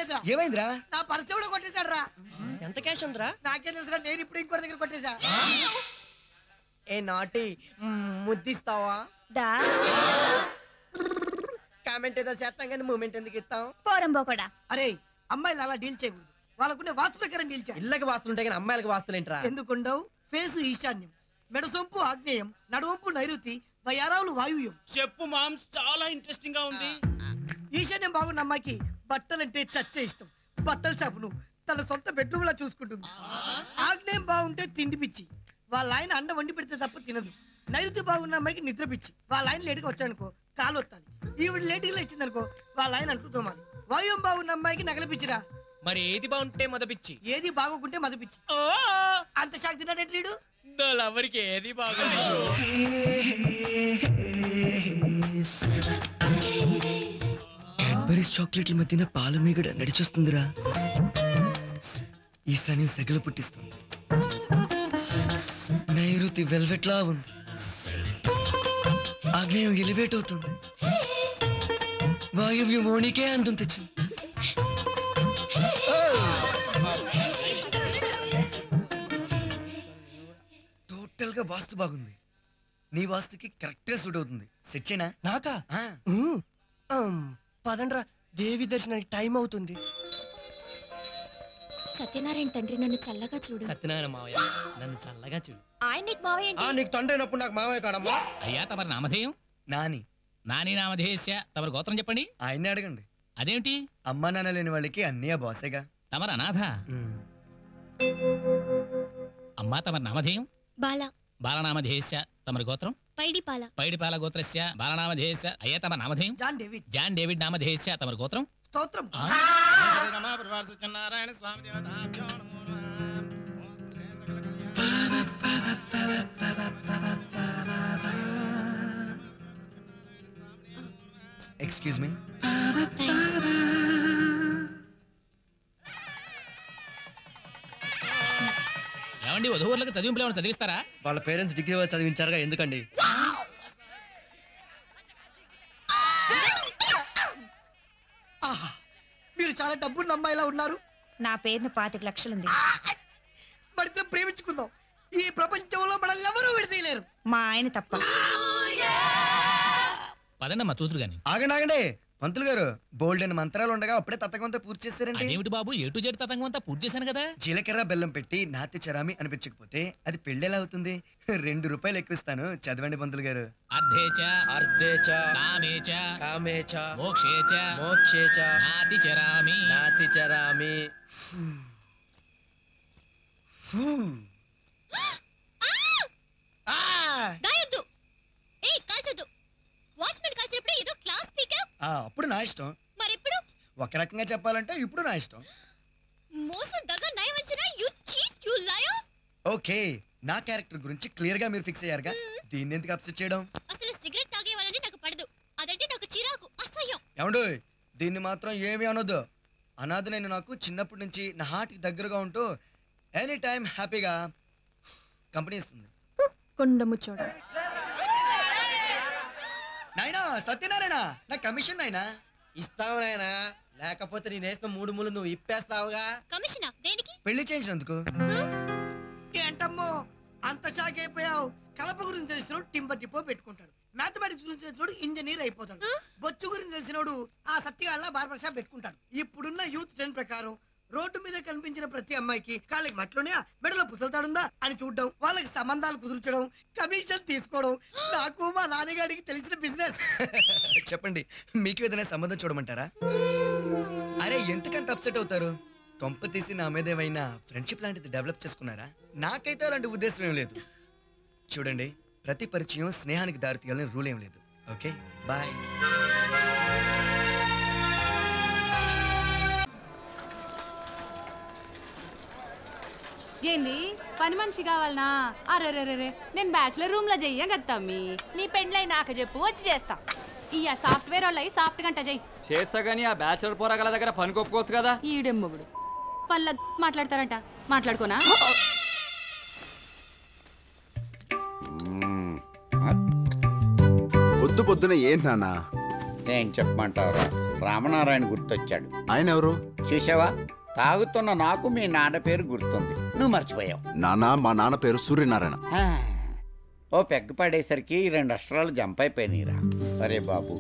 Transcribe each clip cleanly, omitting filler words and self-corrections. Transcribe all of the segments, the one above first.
ఏమైందిరా ఏమైందిరా? నా పర్స్ ఎవడో కొట్టేశాడు రా. ఎంత క్యాష్ ఉందిరా? నాకేం తెలుసురా, నేను ఇప్పుడు ఇంకోటి దగ్గర కొట్టేశా. ఏ నాటి ముద్దిస్తావా? దా కామెంట్ ఏదో చేస్తాం కానీ మూమెంట్ ఎందుకు ఇస్తాం? పోరంబో కూడా. అరే అమ్మాయిలు అలా డీల్ చేయకూడదు, వాళ్ళకుండే వాస్తు ప్రకారం డీల్ చేయాలి. ఇళ్ళకి వాస్తులుంటాయి కానీ అమ్మాయిలకు వాస్తులేంట్రా? ఎందుకుండవు? ఫేసు ఈశాన్యం, మెడసొంపు ఆగ్నేయం, నడువంపు నైరుతి, వయారావులు వాయువ్యం. చెప్పు మామ్స్, చాలా ఇంట్రెస్టింగ్ గా ఉంది. ఈశాన్యం బాగున్న అమ్మాయికి బట్టలంటే చచ్చే ఇష్టం. బట్టల షాపును తన సొంత బెడ్రూమ్ లా చూసుకుంటుంది. ఆగ్నేయం బాగుంటే తిండి పిచ్చి, వాళ్ళ ఆయన అండ వండి పెడితే తప్ప తినదు. నైరుతి బాగున్న అమ్మాయికి నిద్ర పిచ్చి, వాళ్ళ ఆయన లేటుగా వచ్చాడనుకో కాలు వస్తాది. ఈవిడ లేటుగా ఇచ్చిందనుకో వాళ్ళ ఆయన అంటూ తోమాలి. వాయువ్యం బాగున్న అమ్మాయికి నగల పిచ్చిరా. మరి ఏది బాగుంటే మదపిచ్చి, ఏది బాగోకుంటే మద పిచ్చి. అంత షాక్ తిన్నాడేట్రీడు. ఎవరికి ఏది బాగోలేదు. క్యాడ్బరీస్ చాక్లెట్ల మధ్యన పాల మీగడ నడిచొస్తుందిరా. ఈశాన్యం సెగలు పుట్టిస్తుంది. నైరుతి వెల్వెట్ లా ఉంది. ఆగ్నేయం ఎలివేట్ అవుతుంది. వాయువ్యం ఓణికే అందం తెచ్చింది. టోటల్ గా వాస్తు బాగుంది. నీ వాస్తుకి కరెక్ట్ గా సూట్ అవుతుంది. సెట్ చేయనా? నాకా? పదండ్రా, దేవి దర్శనానికి టైం అవుతుంది. సత్యనారాయణ తండ్రి నన్ను చల్లగా చూడు. సత్యనారాయణ మావయ్య నన్ను చల్లగా చూడు. ఆయన నీకు మావయ్య ఏంటి? నీకు తండ్రి అయినప్పుడు నాకు మావయ్య కాడమ్మా. అయ్యా తమరి నామధేయం? నాని. నాని నామధేయస్య. తమరి గోత్రం చెప్పండి. ఆయన్ని అడగండి. అదేమిటి? అమ్మా నాన్న లేని వాళ్ళకి అన్నయ్య బాసేగా. తమరు అనాథ. అమ్మా తమరి నామధేయం? బాల. బాలనామధేయస్య. తమరి గోత్రం? పైడిపాల. పైడిపాల గోత్రస్య బాలనామధేయస్య. అయ్యా తమ నామధేయం? John David. జాన్ డేవిడ్ నామధేయస్య. తమరి గోత్రం? స్తోత్రం. Excuse me. ఏమండి వధువులకు చదివింపులు ఏమైనా చదివిస్తారా? వాళ్ళ పేరెంట్స్ డిగ్రీ చదివించారుగా, ఎందుకండి? మీరు చాలా డబ్బున్న అమ్మాయిలా ఉన్నారు. నా పేరును 25 లక్షలుంది. మరితో ప్రేమించుకుందాం. ఈ ప్రపంచంలో మనల్ని ఎవరూ విడదీయలేరు. మా ఆయన తప్ప. పదండమ్మా చూతురు గాని. ఆగండి పంతులు గారు, బోల్డ్ అని మంత్రాలు ఉండగా అప్పుడే తతంగంతో పూర్తి చేశారండి. అదేమిటి బాబు, ఏటు జెడ్ తతంగం అంతా పూర్తి చేశాను కదా. జీలకర్ర బెల్లం పెట్టి నాతి చరామి అనిపించకపోతే అది పెళ్ళెలా అవుతుంది? 2 రూపాయలు ఎక్కువిస్తాను, చదవండి పంతులు గారు. అర్ధేచ అర్ధేచ కామేచ కామేచ మోక్షేచ మోక్షేచ నాతి చరామి నాతి చరామి. గాయొద్దు. ఏయ్ కాల్చొద్దు. వాచ్మెన్ కాల్చేప్పుడు ఏదో క్లాస్ పికప్. అప్పుడు నా ఇష్టం. మరెప్పుడు? ఒక రకంగా చెప్పాలంటే ఇప్పుడు నా ఇష్టం. మోసం దగ నయవంచన you cheat you liar. Okay, నా క్యారెక్టర్ గురించి క్లియర్ గా మీరు ఫిక్స్ అయ్యారుగా, దీన్ని ఎందుకు అప్సెట్ చేయడం? అసలు సిగరెట్ తాగే వాళ్ళని నాకు పడదు. అదంటే నాకు చిరాకు, అసహ్యం. ఏమండు, దీన్ని మాత్రం ఏమీ అనొద్దు. అనాథ నేను నాకు చిన్నప్పటి నుంచి నా హార్ట్కి దగ్గరగా ఉంటూ ఎనీ టైం హ్యాపీగా కంపెనీ ఇస్తుంది. కొండ ముచ్చోడ. నాయనా సత్యనారాయణ, నా కమిషన్ నాయనా. ఇస్తావు నాయనా, లేకపోతే నేనేసిన 3 ముళ్ళు నువ్వు ఇప్పేస్తావుగా. కమిషనా? దేనికి? పెళ్లి చేయించినందుకు. ఏంటమ్మో అంత షాక్ అయిపోయావు? కలప గురించి తెలిసినోడు టింబర్ డిపో పెట్టుకుంటాడు. మ్యాథమెటిక్స్ గురించి తెలిసినోడు ఇంజనీర్ అయిపోతాడు. బొచ్చు గురించి తెలిసినోడు ఆ సత్యగాళ్ళ బార్బర్ షాప్ పెట్టుకుంటాడు. ఇప్పుడున్న యూత్ ట్రెండ్ ప్రకారం రోడ్డు మీద కనిపించిన ప్రతి అమ్మాయికి కాళ్ళకి మట్లునే, మెడలో పుసలుతాడుందా అని చూడడం, వాళ్ళకి సంబంధాలు కుదుర్చడం, కమిషన్ తీసుకోవడం నాకు మా నాన్నగారికి తెలిసిన బిజినెస్. చెప్పండి, మీకు ఏదైనా సంబంధం చూడమంటారా? అరే ఎందుకంత అప్సెట్ అవుతారు? కొంప తీసి నా మీద ఏమైనా ఫ్రెండ్షిప్ లాంటిది డెవలప్ చేసుకున్నారా? నాకైతే అలాంటి ఉద్దేశం ఏం లేదు. చూడండి, ప్రతి పరిచయం స్నేహానికి దారి తీయాలని రూల్ ఏం లేదు. Okay bye. ఏంది పని మనిషి కావాలనా? అరే నేను బ్యాచులర్ రూమ్ లో చెయ్య గత్తమ్మి. నీ పెండ్లై నాకు చెప్పు, వచ్చి చేస్తా. ఇయ్య సాఫ్ట్వేర్ వాళ్ళు సాఫ్ట్ గంట చెయ్యి చేస్తా. గానీ ఆ బ్యాచులర్ పోరగాల దగ్గర పని కొప్పుకోవచ్చు కదా. ఈడెమ్మగుడు పళ్ళ మాట్లాడతారంట, మాట్లాడుకోనా? పొద్దున ఏంటి నాన్న ఏం చెప్పమంటావురా, రామనారాయణ గుర్తొచ్చాడు. ఆయన ఎవరు? చూసావా, తాగుతున్న నాకు మీ నాన్న పేరు గుర్తుంది, నువ్వు మర్చిపోయావు. నాన్న, మా నాన్న పేరు సూర్యనారాయణ. ఓ పెగ్గు పడేసరికి 2 అక్షరాలు జంప్ అయిపోయినాయిరా. అరే బాబు,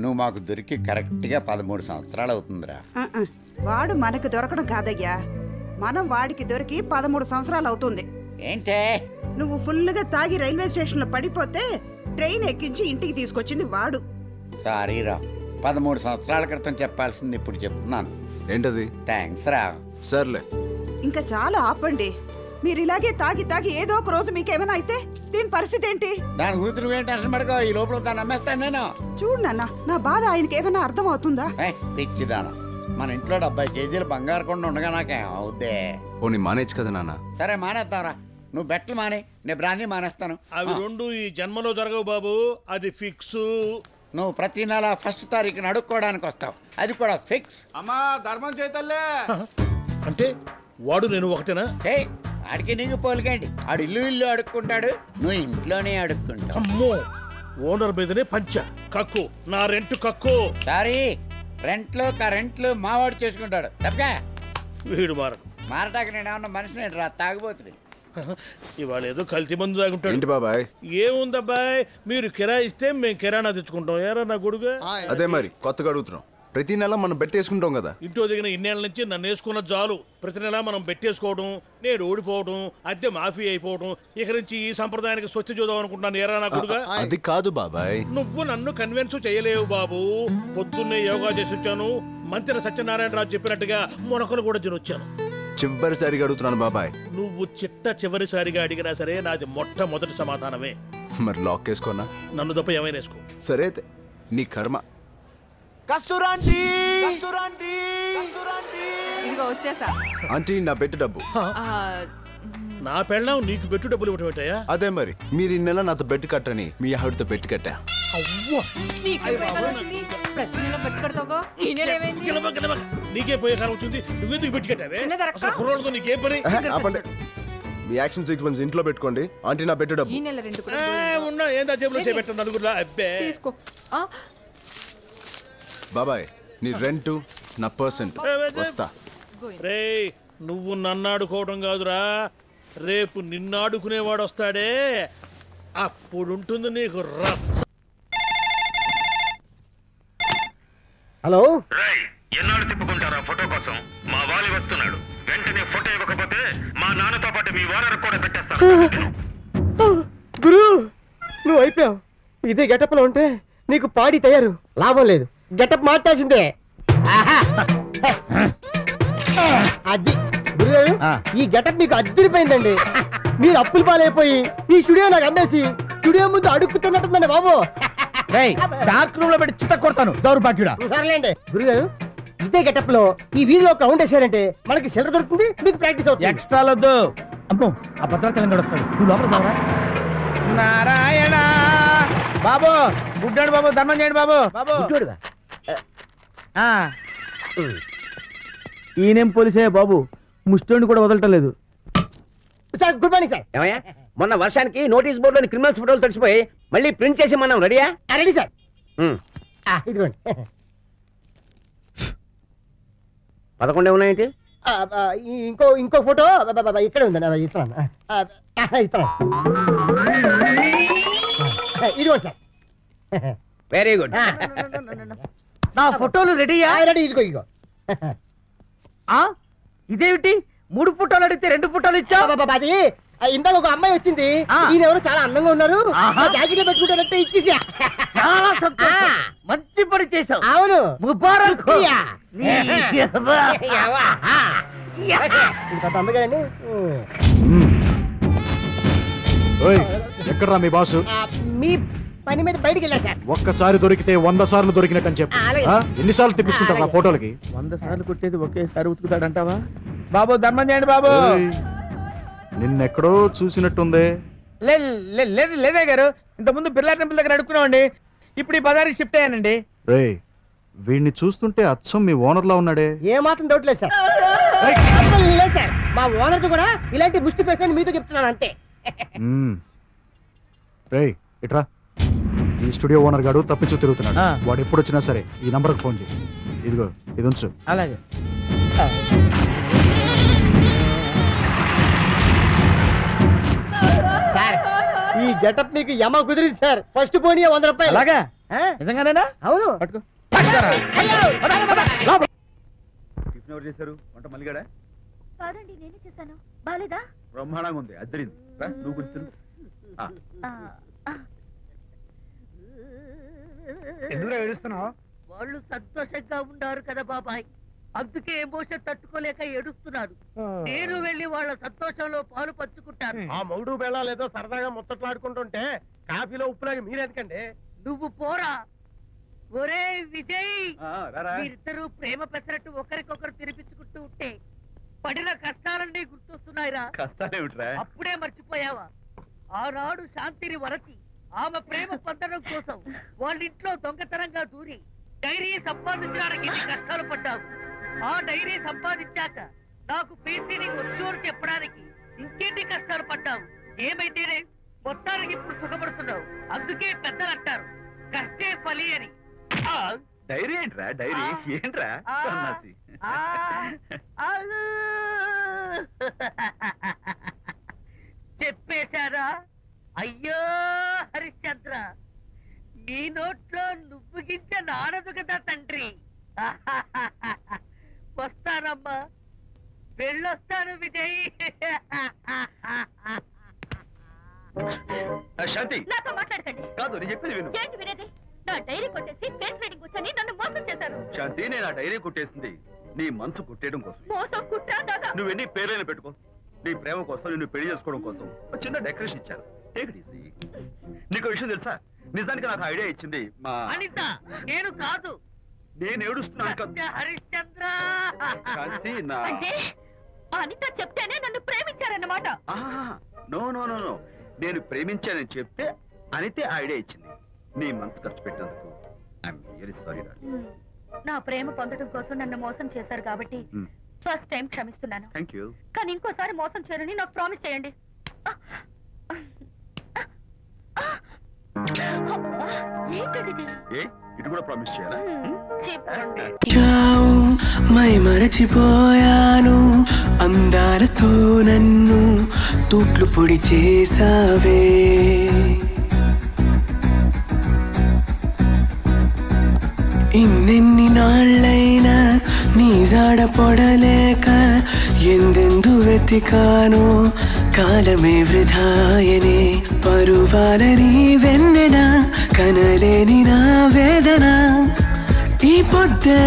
నువ్వు మాకు దొరికి కరెక్ట్గా 13 సంవత్సరాలు అవుతుందిరా. వాడు మనకు దొరకడం కాదయ్యా, మనం వాడికి దొరికి 13 సంవత్సరాలు అవుతుంది. ఏంటే నువ్వు ఫుల్గా తాగి రైల్వే స్టేషన్ లో పడిపోతే ట్రైన్ ఎక్కించి ఇంటికి తీసుకొచ్చింది వాడు. సారీరా, 13 సంవత్సరాల క్రితం చెప్పాల్సింది ఇప్పుడు చెప్తున్నాను. ఏంటది? థ్యాంక్స్ రా. సర్లే, ఇంకా చాలా ఆపండి. మీరు ఇలాగే తాగి తాగి ఏదో ఒక రోజు మీకేమైనా అయితే దీని పరిస్థితి ఏంటి? దాని గురించి నువ్వేం టెన్షన్ పడకో, ఈ లోపల దాన్ని నమ్మేస్తాను నేను. చూడు నాన్న, నా బాధ ఆయనకి ఏమైనా అర్థం అవుతుందా? పిచ్చిదాన, మన ఇంట్లో 70 కేజీలు బంగారు కొండ ఉండగా నాకేం అవుద్దే. పోనీ మానేచ్చు కదా నాన్న. సరే మానేద్దాంరా, నువ్వు బెట్టలు మానే, నేను బ్రాందీ మానేస్తాను. అవి 2 ఈ జన్మలో జరగవు బాబు, అది ఫిక్స్. నువ్వు ప్రతి నెల 1st తారీఖున అడుక్కోవడానికి వస్తావు, అది కూడా ఫిక్స్. అమ్మా ధర్మం చేతల్లే. అంటే వాడు నేను ఒకటేనా? ఆడికి నీకు పోలికండి, ఆడు ఇల్లు అడుక్కుంటాడు, నువ్వు ఇంట్లోనే అడుక్కుంటావు. అమ్మో, ఓనర్ మీదనే పంచ కక్కు, నా రెంట్ కక్కు. సారీ, రెంట్లు కరెంట్లు మావాడు చేసుకుంటాడు తప్పగా. వీడు మారడు. మారటాక నేను ఏమన్నా మనిషిని రా, తాగుబోతుని. ఇవాళ ఏదో కల్తీ మందు తాగుంటాడు. ఏంటి బాబాయ్? ఏముందబ్బాయ్, మీరు కిరాయి ఇస్తే మేము కిరాణా తెచ్చుకుంటాం. ఏరా నా గొడుగు? అదే మరి కొత్తగా అడుగుతున్నాం. ప్రతి నెల మనం బెట్టేసుకుంటాం కదా. ఇంట్లో దిగిన ఇన్నేళ్ల నుంచి నన్ను వేసుకున్న జాలు. ప్రతి నెల మనం బెట్టేసుకోవడం, నేను ఓడిపోవడం, అద్దె మాఫీ అయిపోవడం. ఇక నుంచి ఈ సంప్రదాయానికి స్వస్తి చూద్దాం అనుకుంటున్నాను. ఏరా నా గొడుగు? అది కాదు బాబాయ్. నువ్వు నన్ను కన్విన్స్ చేయలేవు బాబు. పొద్దున్నే యోగా చేసి వచ్చాను, మంత్రి సత్యనారాయణరాజు చెప్పినట్టుగా మొనకలు కూడా తినొచ్చాను. చివరిసారిగా అడుగుతున్నాను బాబాయ్. నువ్వు చివరిసారిగా అడిగినా సరే నాది మొట్టమొదటి సమాధానమే. మరి లాక్ వేసుకోనా? నన్ను తప్ప ఏమైనా వేసుకో. సరే అయితే, నీ కర్మ. ఇదిగో వచ్చేసా. ఆంటీ, నా బెట్టు డబ్బు. నా పెళ్ళం నీకు పెట్టు డబ్బులు ఇవ్వటం ఏంటయ్యా? అదే మరి, మీరు ఈ నెల నాతో బెట్టు కట్టని మీ ఆవిడతో బెట్టు కట్టా. నీకే పోయే కాలం వచ్చింది, నువ్వెందుకు పెట్టి కట్టావే? కుర్రోళ్ళతో నీకేం పని? ఆపండి, మీ యాక్షన్ సీక్వెన్స్ ఇంట్లో పెట్టుకోండి. ఆంటీ, నా బెట్టు డబ్బు. ఉన్నా ఏందా జేబులో చేపెట్టాను నలుగురులా. అబ్బే బాబాయ్, నీ రెంటు నా పర్సెంట్ వస్తా. రేయ్, నువ్వు నన్ను ఆడుకోవడం కాదురా, రేపు నిన్ను ఆడుకునేవాడు వస్తాడే, అప్పుడుంటుంది నీకు రచ్చ. హలో, ఎన్నాళ్ళు తిప్పుకుంటారా ఫోటో కోసం? మా వాలి వస్తున్నాడు, వెంటనే ఫోటో ఇవ్వకపోతే మా నాన్నతో పాటు మీ ఓనర్ కూడా పెట్టేస్తాను. గురు, నువ్వు అయిపోయావు. ఇదే గెటప్ లో ఉంటే నీకు పాడి తయారు, లాభం లేదు. గెటప్ మార్చాల్సిందే. అది గురుగారు, ఈ గెటప్ మీకు అద్దరిపోయిందండి. మీరు అప్పులు పాలైపోయి ఈ స్టూడియో నాకు అమ్మేసి స్టూడియో ముందు అడుక్కుతున్నట్టుందండి బాబు. డార్క్ రూమ్ లో పెట్టి చిత్త కొడతాను దౌర్భాగ్యుడా. సర్లేండి గురుగారు, ఇదే గెటప్ లో ఈ వీధిలో ఒక రౌండ్ వేసారంటే మనకి సెలవు దొరుకుతుంది, మీకు ప్రాక్టీస్ అవుతుంది. ఎక్స్ట్రా వద్దు. అమ్మో, ఆ భద్రాచలం వస్తాడు, నువ్వు లోపల రావరా? నారాయణ బాబు, గుడ్డాడు బాబు, ధర్మం చేయండి బాబు. బాబు ఈయనేం పోలీసే బాబు, ముస్టోని కూడా వదలటం లేదు. Sir, good morning sir. ఏమయ్యా, మొన్న వర్షానికి నోటీస్ బోర్డులోని క్రిమినల్స్ ఫోటోలు తడిసిపోయి మళ్ళీ ప్రింట్ చేసి మనం రెడీయా? Ready sir. ఇదిగోండి. 11 ఉన్నాయేంటి? ఇంకో ఫోటో ఇక్కడే ఉందండి, ఇస్తున్నాను. ఇదిగోండి సార్. Very good. నా ఫోటోలు రెడీయా? రెడీ. ఇదిగో. ఇదేమిటి, 3 ఫోటోలు అడిగితే 2 ఫోటోలు ఇచ్చావు? అది ఇందాక ఒక అమ్మాయి వచ్చింది, ఈయనెవరు చాలా అందంగా ఉన్నారు, జాకెట్లో పెట్టుకుంటారంటే ఇచ్చేసా. చాలా సంతోషం, మంచి పని చేశావు. అవును, ముబారక్. అందగారండి. ఎక్కడ్రా మీ బాసు? మీ పని మీద బయటికి వెళ్ళా సార్. ఒక్కసారి దొరికితే 100 సార్లు దొరికినట్టు చెప్పు. ఎన్నిసార్లు తెప్పించుకుంటారు ఆ ఫోటోలకి? 100 సార్లు కొట్టేది ఒకేసారి ఉతుకుతాడంటావా బాబు? ధర్మం చేయండి బాబు. నిన్నెక్కడో చూసినట్టుందే. లేదే గారు, ఇంత ముందు బిర్లా టెంపుల్ దగ్గర అడుక్కున్నామండి, ఇప్పుడు ఈ బజార్కి షిఫ్ట్ అయ్యానండి. రే, వీడిని చూస్తుంటే అచ్చం మీ ఓనర్ లా ఉన్నాడే. ఏ మాత్రం డౌట్ లేదు సార్. లేదు సార్, మా ఓనర్ కూడా ఇలాంటి ముష్టి పేసని మీతో చెప్తున్నాను అంతే. రే, ఇట్రా. ఈ ఈ స్టూడియో ఓనర్ గాడు తప్పించు తిరుగుతున్నాడు. వాడు ఎప్పుడు వచ్చినా సరే ఈ నంబర్కి ఫోన్ చేయి. ఇదిగో ఇది ఉంచు. అలాగే. సార్ ఈ గెటప్ నీకు యమ కుదిరింది సార్. ఫస్ట్ పోనీ 100 రూపాయలు. అలాగా నిజంగానేనా? అవును. పట్టుకో. టిఫిన్ ఎవరు చేశారు? వంట మల్లిగాడా? కాదండి, నేనే చేశాను. బాలేదా? బ్రహ్మాండంగా ఉంది, అద్దరింది. నువ్వు గుర్తు ఎందుకు ఏడుస్తున్నావు? వాళ్ళు సంతోషంగా ఉన్నారు కదా బాబాయ్, అందుకే ఎమోషన్ తట్టుకోలేక ఏడుస్తున్నారు. నేను వెళ్ళి వాళ్ళ సంతోషంలో పాలు పంచుకుంటాను. ఆ మౌడు బెళ్ళాలు ఏదో సరదాగా ముచ్చట్లాడుకుంటుంటే కాఫీలో ఉప్పులాగా మీరెందుకండి? నువ్వు పోరా. ఒరే విజయ్, మీరిద్దరూ ప్రేమ పెసరట్టు ఒకరికొకరు తినిపించుకుంటూ ఉంటే పడిన కష్టాలన్నీ గుర్తొస్తున్నాయిరా. కష్టాలేమిట్రా? అప్పుడే మర్చిపోయావా? ఆనాడు శాంతిని వరచి ఆమె ప్రేమ పొందడం కోసం వాళ్ళ ఇంట్లో దొంగతనంగా దూరి డైరీ సంపాదించడానికి ఎన్ని కష్టాలు పడ్డావు. ఆ డైరీ సంపాదించాక నాకు పీసీని వచ్చోరు చెప్పడానికి ఇంకెన్ని కష్టాలు పడ్డావు. ఏమైతేనే మొత్తానికి ఇప్పుడు సుఖపడుతున్నావు. అందుకే పెద్దలు అంటారు కష్టే ఫలి అని. డైరీ ఏంట్రా? డైరీ ఏంట్రా? చెప్పేశారా? అయ్యో హరిశ్చంద్ర, నీ నోట్లో నువ్వు గింజ నానదు కదా తండ్రి. వస్తానమ్మా, వెళ్ళొస్తాను విజయ్. శాంతి, నాతో మాట్లాడకండి. కాదు నేను చెప్పేది విను. ఏంటి వినేది? నా డైరీ కొట్టేసి ఫేస్ రీడింగ్ కూర్చొని నన్ను మోసం చేశారు. శాంతి, నేను ఆ డైరీ కుట్టేసింది నీ మనసు కుట్టేయడం కోసం. మోసం కుట్రా దాదా? నువ్వెన్ని పేర్లైనా పెట్టుకో, నీ ప్రేమ కోసం నిన్ను పెళ్లి చేసుకోవడం కోసం ఒక చిన్న డెకరేషన్ ఇచ్చారు. Take it easy. నీకు విషయం తెలుసా? నిజానికి నాకు ఐడియా ఇచ్చింది మా అనిత. నేను కాదు. నేను ఏడుస్తున్నాను కదా హరిశ్చంద్ర. శాంతి, నా అంటే అనిత చెప్తేనే నన్ను ప్రేమించారన్నమాట. నో నో నో నో, నేను ప్రేమించానని చెప్తే అనితే ఐడియా ఇచ్చింది. నీ మనసు ఖర్చు పెట్టేందుకు ఐఎమ్ రియల్లీ సారీ. నా ప్రేమ పొందడం కోసం నన్ను మోసం చేశారు కాబట్టి ఫస్ట్ టైం క్షమిస్తున్నాను. Thank you. కానీ ఇంకోసారి మోసం చేయరని నాకు ప్రామిస్ చేయండి. ఏ ఇటు కూడా ప్రామిస్ చేయాలా? మై మరచిపోయాను, అందాలతో నన్ను తూట్లు పొడి చేసావే. ఇన్నెన్ని నాళ్ళైనా నీ జాడ పొడలేక ఎందెందు వెతికానో కాలమే వృధాయనే. పరువాలని వెన్నెన కనలేని నా వేదన ఈ పొద్దు